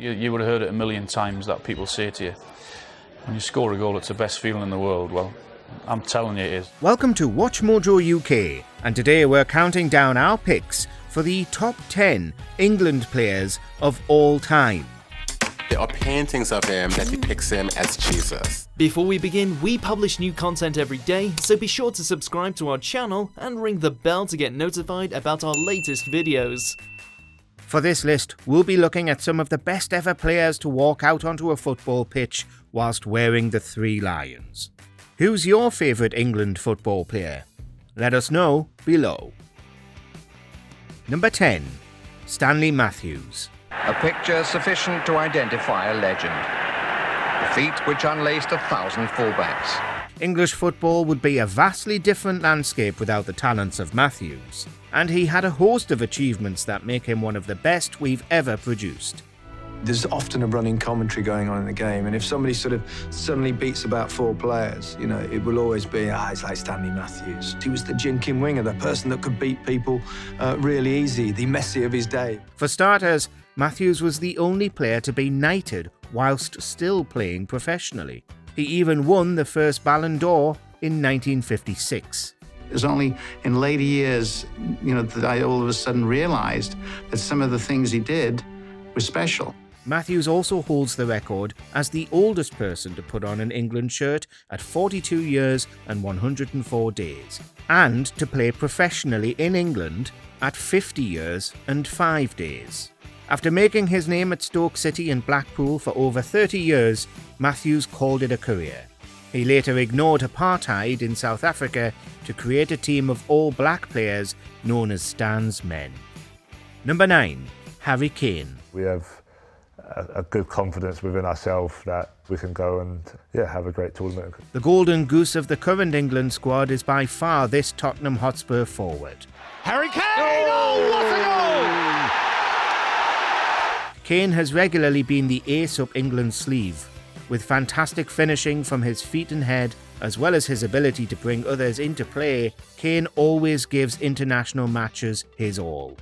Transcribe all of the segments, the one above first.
You would have heard it a million times that people say to you, when you score a goal, it's the best feeling in the world. Well, I'm telling you it is. Welcome to WatchMojoUK, and today we're counting down our picks for the top 10 England players of all time. There are paintings of him that depicts him as Jesus. Before we begin, we publish new content every day, so be sure to subscribe to our channel and ring the bell to get notified about our latest videos. For this list, we'll be looking at some of the best ever players to walk out onto a football pitch whilst wearing the three lions. Who's your favourite England football player? Let us know below. Number 10. Stanley Matthews. A picture sufficient to identify a legend. The feat which unlaced 1,000 fullbacks. English football would be a vastly different landscape without the talents of Matthews, and he had a host of achievements that make him one of the best we've ever produced. There's often a running commentary going on in the game, and if somebody sort of suddenly beats about four players, you know, it will always be, it's like Stanley Matthews. He was the jinking winger, the person that could beat people really easy, the Messi of his day. For starters, Matthews was the only player to be knighted whilst still playing professionally. He even won the first Ballon d'Or in 1956. It was only in later years, that I all of a sudden realized that some of the things he did were special. Matthews also holds the record as the oldest person to put on an England shirt at 42 years and 104 days, and to play professionally in England at 50 years and 5 days. After making his name at Stoke City and Blackpool for over 30 years, Matthews called it a career. He later ignored apartheid in South Africa to create a team of all black players known as Stan's Men. Number 9. Harry Kane. We have a good confidence within ourselves that we can go and have a great tournament. The golden goose of the current England squad is by far this Tottenham Hotspur forward. Harry Kane! Oh, what a goal! Kane has regularly been the ace up England's sleeve, with fantastic finishing from his feet and head, as well as his ability to bring others into play. Kane always gives international matches his all.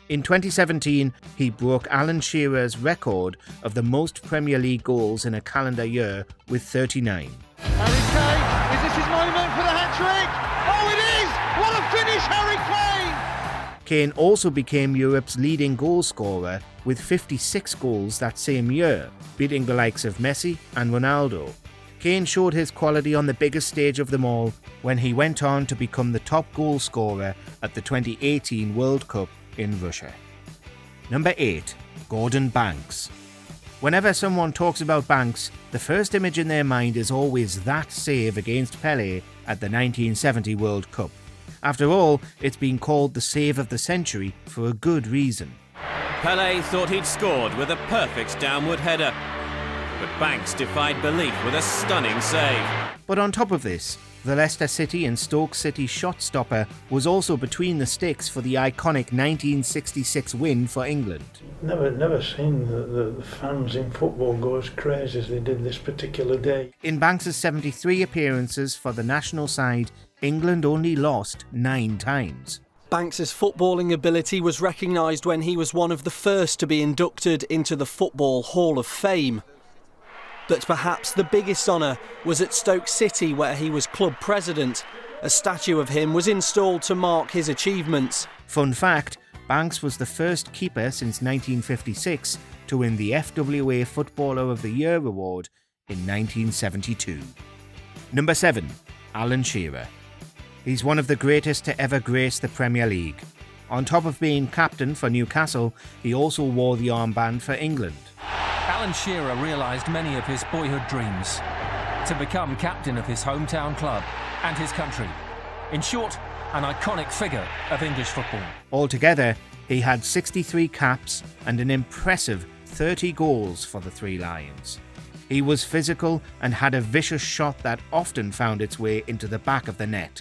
In 2017, he broke Alan Shearer's record of the most Premier League goals in a calendar year with 39. Harry Kane, is this his moment for the hat-trick? Oh, it is! What a finish, Harry Kane! Kane also became Europe's leading goal scorer with 56 goals that same year, beating the likes of Messi and Ronaldo. Kane showed his quality on the biggest stage of them all when he went on to become the top goal scorer at the 2018 World Cup in Russia. Number 8. Gordon Banks. Whenever someone talks about Banks, the first image in their mind is always that save against Pelé at the 1970 World Cup. After all, it's been called the save of the century for a good reason. Pelé thought he'd scored with a perfect downward header, but Banks defied belief with a stunning save. But on top of this, the Leicester City and Stoke City shot stopper was also between the sticks for the iconic 1966 win for England. Never seen the fans in football go as crazy as they did this particular day. In Banks' 73 appearances for the national side, England only lost 9 times. Banks' footballing ability was recognised when he was one of the first to be inducted into the Football Hall of Fame. But perhaps the biggest honour was at Stoke City, where he was club president. A statue of him was installed to mark his achievements. Fun fact, Banks was the first keeper since 1956 to win the FWA Footballer of the Year award in 1972. Number 7. Alan Shearer. He's one of the greatest to ever grace the Premier League. On top of being captain for Newcastle, he also wore the armband for England. Alan Shearer realised many of his boyhood dreams, to become captain of his hometown club and his country. In short, an iconic figure of English football. Altogether, he had 63 caps and an impressive 30 goals for the Three Lions. He was physical and had a vicious shot that often found its way into the back of the net.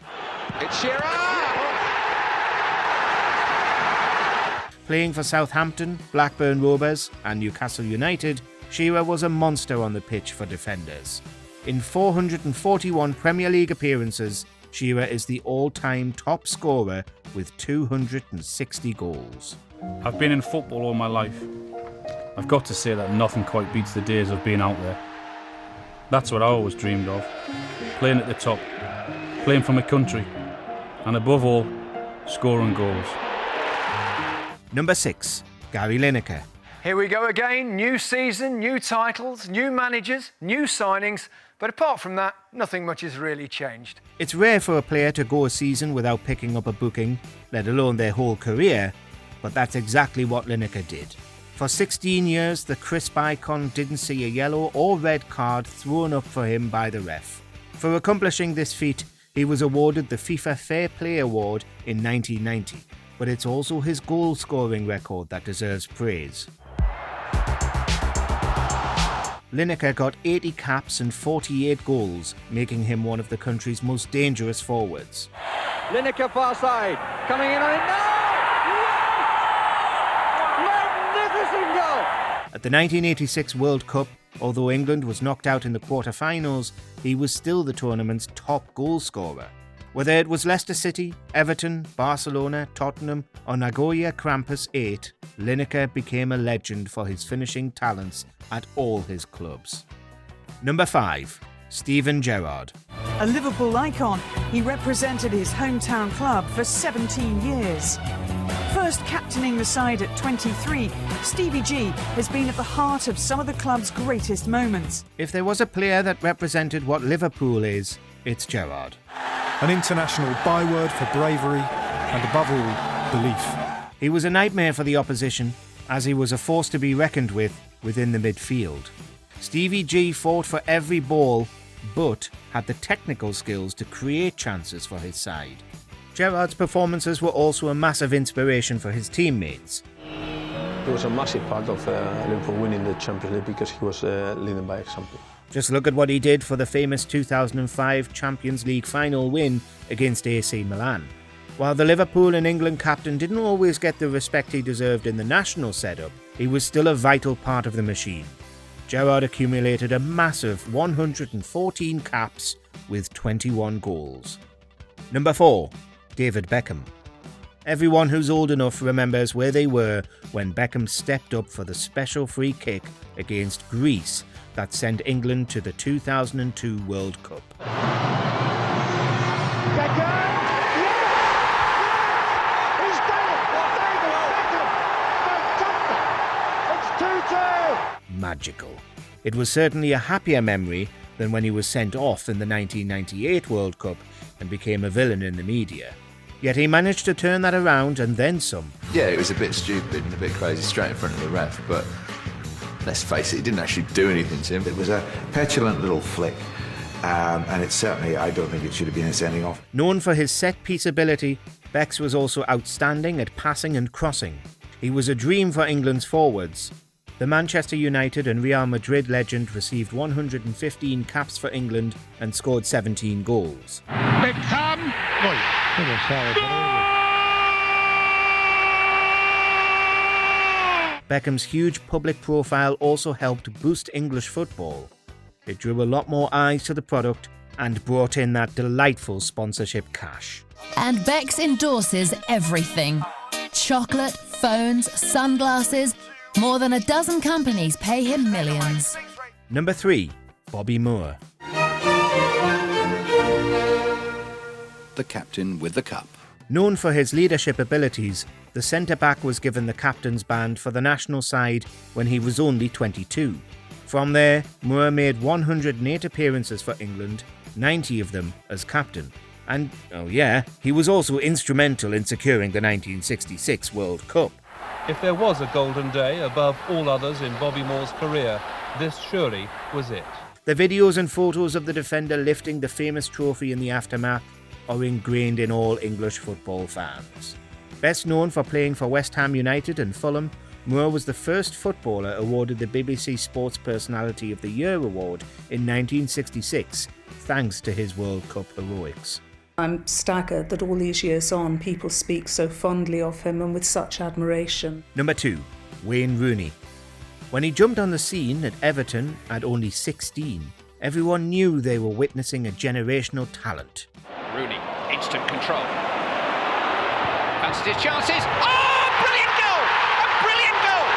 It's Shearer! Playing for Southampton, Blackburn Rovers and Newcastle United, Shearer was a monster on the pitch for defenders. In 441 Premier League appearances, Shearer is the all-time top scorer with 260 goals. I've been in football all my life. I've got to say that nothing quite beats the days of being out there. That's what I always dreamed of, playing at the top, playing for my country, and above all, scoring goals. Number 6, Gary Lineker. Here we go again, new season, new titles, new managers, new signings, but apart from that, nothing much has really changed. It's rare for a player to go a season without picking up a booking, let alone their whole career, but that's exactly what Lineker did. For 16 years, the crisp icon didn't see a yellow or red card thrown up for him by the ref. For accomplishing this feat, he was awarded the FIFA Fair Play Award in 1990, but it's also his goal-scoring record that deserves praise. Lineker got 80 caps and 48 goals, making him one of the country's most dangerous forwards. Lineker far side, coming in on it now! Magnificent goal! At the 1986 World Cup, although England was knocked out in the quarter-finals, he was still the tournament's top goal scorer. Whether it was Leicester City, Everton, Barcelona, Tottenham or Nagoya Krampus 8, Lineker became a legend for his finishing talents at all his clubs. Number 5, Steven Gerrard. A Liverpool icon, he represented his hometown club for 17 years. First captaining the side at 23, Stevie G has been at the heart of some of the club's greatest moments. If there was a player that represented what Liverpool is, it's Gerrard. An international byword for bravery and, above all, belief. He was a nightmare for the opposition, as he was a force to be reckoned with within the midfield. Stevie G fought for every ball, but had the technical skills to create chances for his side. Gerrard's performances were also a massive inspiration for his teammates. He was a massive part of Liverpool winning the Champions League because he was leading by example. Just look at what he did for the famous 2005 Champions League final win against AC Milan. While the Liverpool and England captain didn't always get the respect he deserved in the national setup, he was still a vital part of the machine. Gerrard accumulated a massive 114 caps with 21 goals. Number 4, David Beckham. Everyone who's old enough remembers where they were when Beckham stepped up for the special free kick against Greece that sent England to the 2002 World Cup. Magical. It was certainly a happier memory than when he was sent off in the 1998 World Cup and became a villain in the media. Yet he managed to turn that around and then some. Yeah, it was a bit stupid and a bit crazy straight in front of the ref, but let's face it, he didn't actually do anything to him. It was a petulant little flick, and it certainly, I don't think it should have been a sending off. Known for his set-piece ability, Bex was also outstanding at passing and crossing. He was a dream for England's forwards. The Manchester United and Real Madrid legend received 115 caps for England and scored 17 goals. Beckham! Beckham's huge public profile also helped boost English football. It drew a lot more eyes to the product and brought in that delightful sponsorship cash. And Bex endorses everything. Chocolate, phones, sunglasses. More than a dozen companies pay him millions. Number 3, Bobby Moore. The captain with the cup. Known for his leadership abilities, the centre-back was given the captain's band for the national side when he was only 22. From there, Moore made 108 appearances for England, 90 of them as captain. And, oh yeah, he was also instrumental in securing the 1966 World Cup. If there was a golden day above all others in Bobby Moore's career, this surely was it. The videos and photos of the defender lifting the famous trophy in the aftermath are ingrained in all English football fans. Best known for playing for West Ham United and Fulham, Moore was the first footballer awarded the BBC Sports Personality of the Year award in 1966, thanks to his World Cup heroics. I'm staggered that all these years on, people speak so fondly of him and with such admiration. Number 2, Wayne Rooney. When he jumped on the scene at Everton at only 16, everyone knew they were witnessing a generational talent. Rooney, instant control. Fancies his chances. Oh, brilliant goal! A brilliant goal!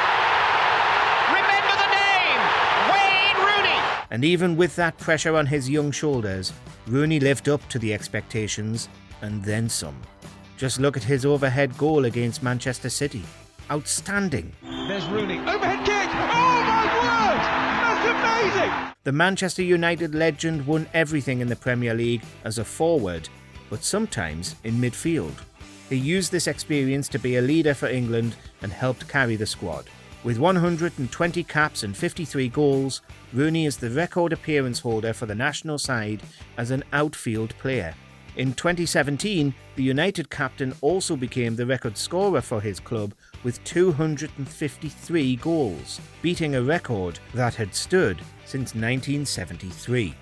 And even with that pressure on his young shoulders, Rooney lived up to the expectations and then some. Just look at his overhead goal against Manchester City. Outstanding. There's Rooney. Overhead kick. Oh my word! That's amazing! The Manchester United legend won everything in the Premier League as a forward, but sometimes in midfield. He used this experience to be a leader for England and helped carry the squad. With 120 caps and 53 goals, Rooney is the record appearance holder for the national side as an outfield player. In 2017, the United captain also became the record scorer for his club with 253 goals, beating a record that had stood since 1973.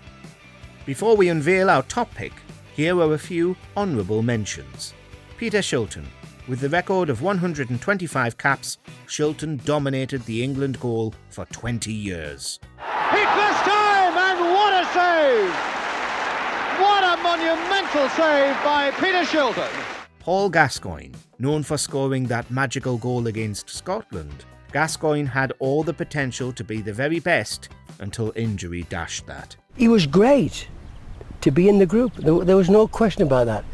Before we unveil our top pick, here are a few honourable mentions. Peter Shilton. With the record of 125 caps, Shilton dominated the England goal for 20 years. Hit this time, and what a save! What a monumental save by Peter Shilton. Paul Gascoigne, known for scoring that magical goal against Scotland. Gascoigne had all the potential to be the very best until injury dashed that. He was great to be in the group. There was no question about that.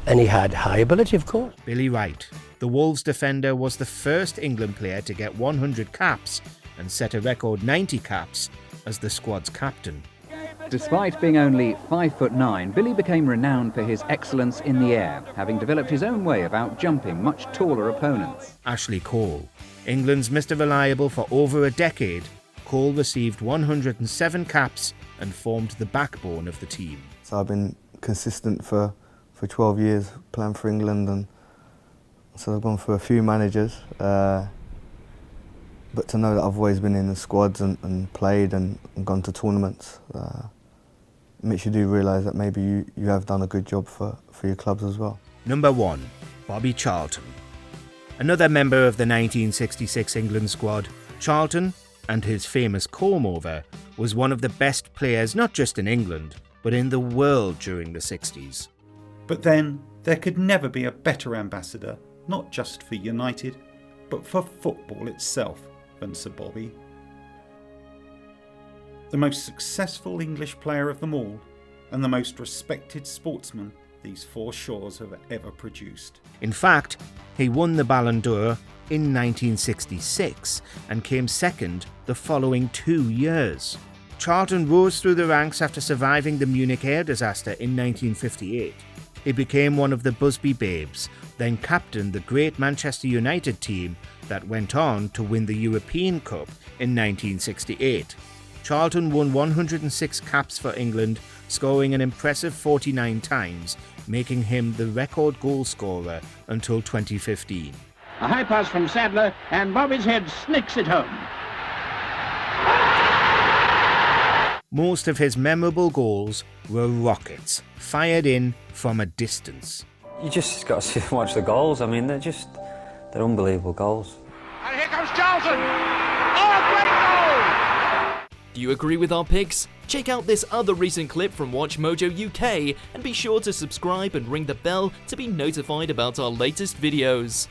And he had high ability, of course. Billy Wright. The Wolves defender was the first England player to get 100 caps and set a record 90 caps as the squad's captain. Despite being only 5'9", Billy became renowned for his excellence in the air, having developed his own way of out-jumping much taller opponents. Ashley Cole. England's Mr. Reliable for over a decade, Cole received 107 caps and formed the backbone of the team. So I've been consistent for 12 years playing for England, and so I've gone for a few managers, but to know that I've always been in the squads and played and gone to tournaments, makes you do realise that maybe you have done a good job for your clubs as well. Number 1. Bobby Charlton. Another member of the 1966 England squad, Charlton, and his famous comb-over, was one of the best players not just in England, but in the world during the 60s. But then, there could never be a better ambassador, not just for United, but for football itself, than Sir Bobby. The most successful English player of them all, and the most respected sportsman these four shores have ever produced. In fact, he won the Ballon d'Or in 1966 and came second the following 2 years. Charlton rose through the ranks after surviving the Munich air disaster in 1958. He became one of the Busby Babes, then captained the great Manchester United team that went on to win the European Cup in 1968. Charlton won 106 caps for England, scoring an impressive 49 times, making him the record goal scorer until 2015. A high pass from Sadler, and Bobby's head snicks it home. Most of his memorable goals were rockets, fired in from a distance. You just got to watch the goals. I mean, they're unbelievable goals. And here comes Charlton! Oh, a great goal! Do you agree with our picks? Check out this other recent clip from WatchMojoUK and be sure to subscribe and ring the bell to be notified about our latest videos.